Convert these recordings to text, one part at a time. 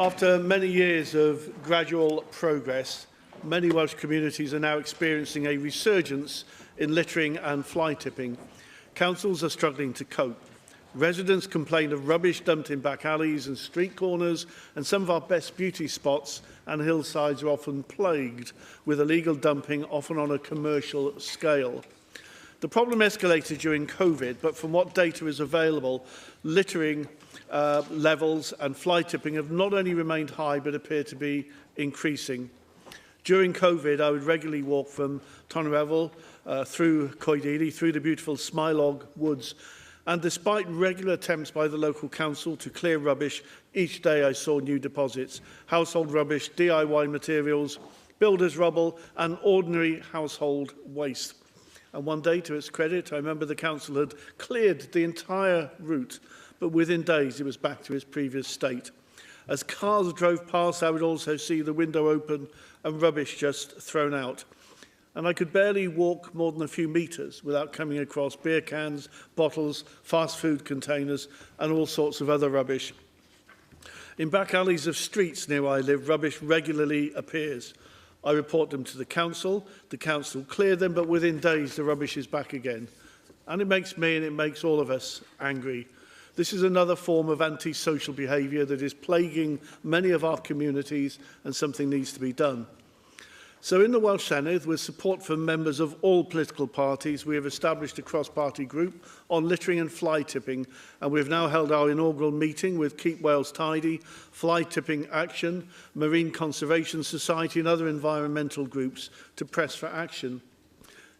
After many years of gradual progress, many Welsh communities are now experiencing a resurgence in littering and fly tipping. Councils are struggling to cope. Residents complain of rubbish dumped in back alleys and street corners, and some of our best beauty spots and hillsides are often plagued with illegal dumping, often on a commercial scale. The problem escalated during COVID, but from what data is available, littering levels and fly tipping have not only remained high but appear to be increasing. During COVID, I would regularly walk from Tonrevel through Coedili, through the beautiful Smilog Woods, and despite regular attempts by the local council to clear rubbish, each day I saw new deposits: household rubbish, DIY materials, builders' rubble and ordinary household waste. And one day, to its credit, I remember the council had cleared the entire route, but within days it was back to its previous state. As cars drove past, I would also see the window open and rubbish just thrown out. And I could barely walk more than a few metres without coming across beer cans, bottles, fast food containers and all sorts of other rubbish. In back alleys of streets near where I live, rubbish regularly appears. I report them to the council clear them, but within days the rubbish is back again. And it makes me and it makes all of us angry. This is another form of antisocial behaviour that is plaguing many of our communities, and something needs to be done. So in the Welsh Senedd, with support from members of all political parties, we have established a cross-party group on littering and fly tipping, and we have now held our inaugural meeting with Keep Wales Tidy, Fly Tipping Action, Marine Conservation Society and other environmental groups to press for action.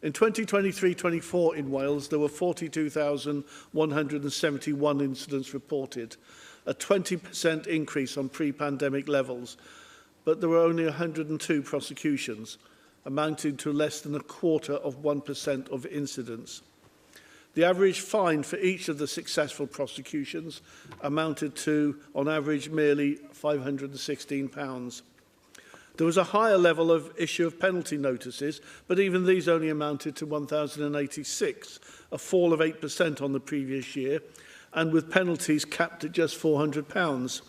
In 2023-24 in Wales, there were 42,171 incidents reported, a 20% increase on pre-pandemic levels, but there were only 102 prosecutions, amounting to less than 0.25% of incidents. The average fine for each of the successful prosecutions amounted to, on average, merely £516. There was a higher level of issue of penalty notices, but even these only amounted to 1,086, a fall of 8% on the previous year, and with penalties capped at just £400.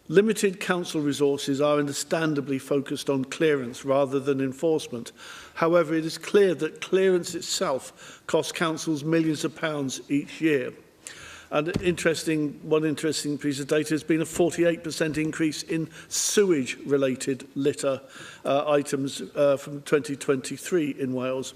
Limited council resources are understandably focused on clearance rather than enforcement. However, it is clear that clearance itself costs councils millions of pounds each year. And one interesting piece of data has been a 48% increase in sewage-related litter items from 2023 in Wales.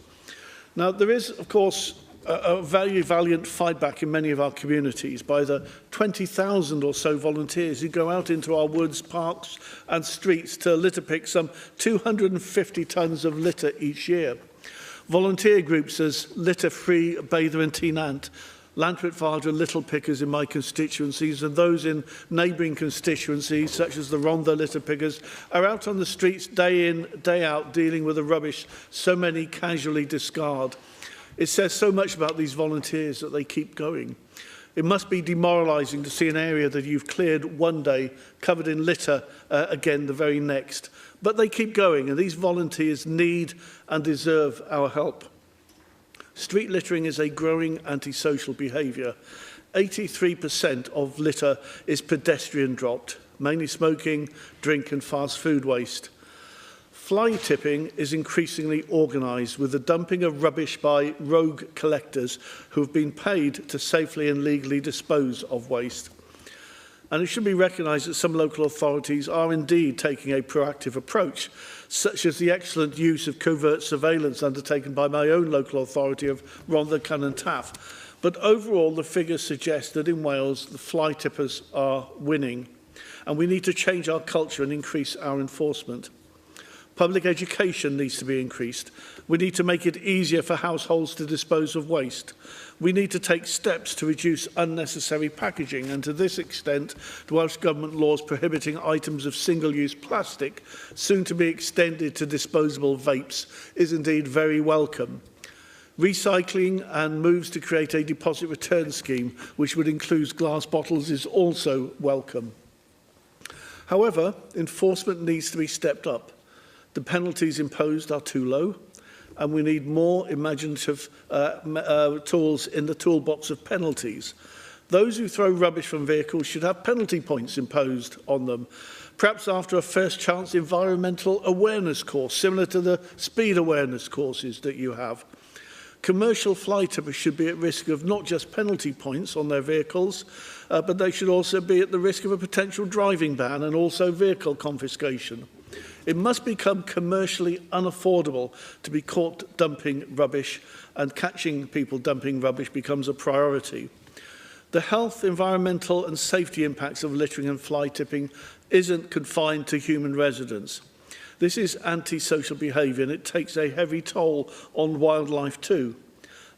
Now, there is, of course, a very valiant fight back in many of our communities by the 20,000 or so volunteers who go out into our woods, parks and streets to litter pick some 250 tonnes of litter each year. Volunteer groups as Litter Free, Bather and Tynant, Lantwit Fardra Little Pickers in my constituencies and those in neighbouring constituencies such as the Rhondda Litter Pickers are out on the streets day in, day out dealing with the rubbish so many casually discard. It says so much about these volunteers that they keep going. It must be demoralising to see an area that you've cleared one day covered in litter again the very next. But they keep going, and these volunteers need and deserve our help. Street littering is a growing antisocial behaviour. 83% of litter is pedestrian dropped, mainly smoking, drink and fast food waste. Fly tipping is increasingly organised, with the dumping of rubbish by rogue collectors who have been paid to safely and legally dispose of waste. And it should be recognised that some local authorities are indeed taking a proactive approach, such as the excellent use of covert surveillance undertaken by my own local authority of Rhondda, Cynn and Taff. But overall, the figures suggest that in Wales, the fly tippers are winning, and we need to change our culture and increase our enforcement. Public education needs to be increased. We need to make it easier for households to dispose of waste. We need to take steps to reduce unnecessary packaging, and to this extent, the Welsh Government laws prohibiting items of single-use plastic, soon to be extended to disposable vapes, is indeed very welcome. Recycling and moves to create a deposit return scheme, which would include glass bottles, is also welcome. However, enforcement needs to be stepped up. The penalties imposed are too low, and we need more imaginative tools in the toolbox of penalties. Those who throw rubbish from vehicles should have penalty points imposed on them, perhaps after a first chance environmental awareness course, similar to the speed awareness courses that you have. Commercial fly tippers should be at risk of not just penalty points on their vehicles, but they should also be at the risk of a potential driving ban and also vehicle confiscation. It must become commercially unaffordable to be caught dumping rubbish, and catching people dumping rubbish becomes a priority. The health, environmental and safety impacts of littering and fly tipping isn't confined to human residents. This is antisocial behaviour, and it takes a heavy toll on wildlife too.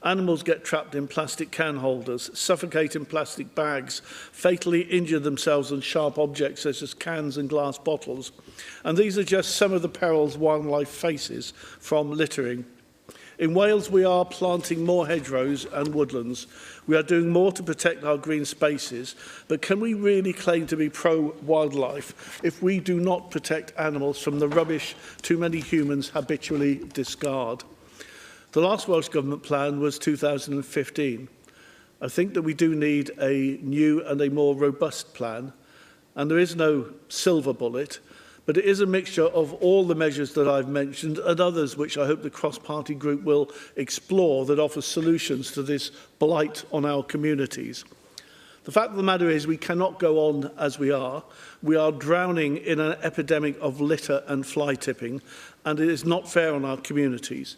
Animals get trapped in plastic can holders, suffocate in plastic bags, fatally injure themselves on sharp objects such as cans and glass bottles. And these are just some of the perils wildlife faces from littering. In Wales, we are planting more hedgerows and woodlands. We are doing more to protect our green spaces, but can we really claim to be pro-wildlife if we do not protect animals from the rubbish too many humans habitually discard? The last Welsh Government plan was 2015. I think that we do need a new and a more robust plan, and there is no silver bullet, but it is a mixture of all the measures that I've mentioned and others which I hope the cross-party group will explore that offer solutions to this blight on our communities. The fact of the matter is we cannot go on as we are. We are drowning in an epidemic of litter and fly tipping, and it is not fair on our communities.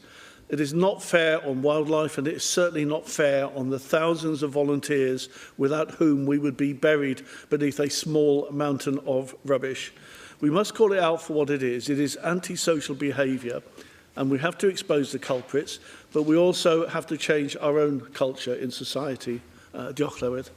It is not fair on wildlife, and it is certainly not fair on the thousands of volunteers without whom we would be buried beneath a small mountain of rubbish. We must call it out for what it is. It is antisocial behaviour, and we have to expose the culprits, but we also have to change our own culture in society. Diolch, Llywydd.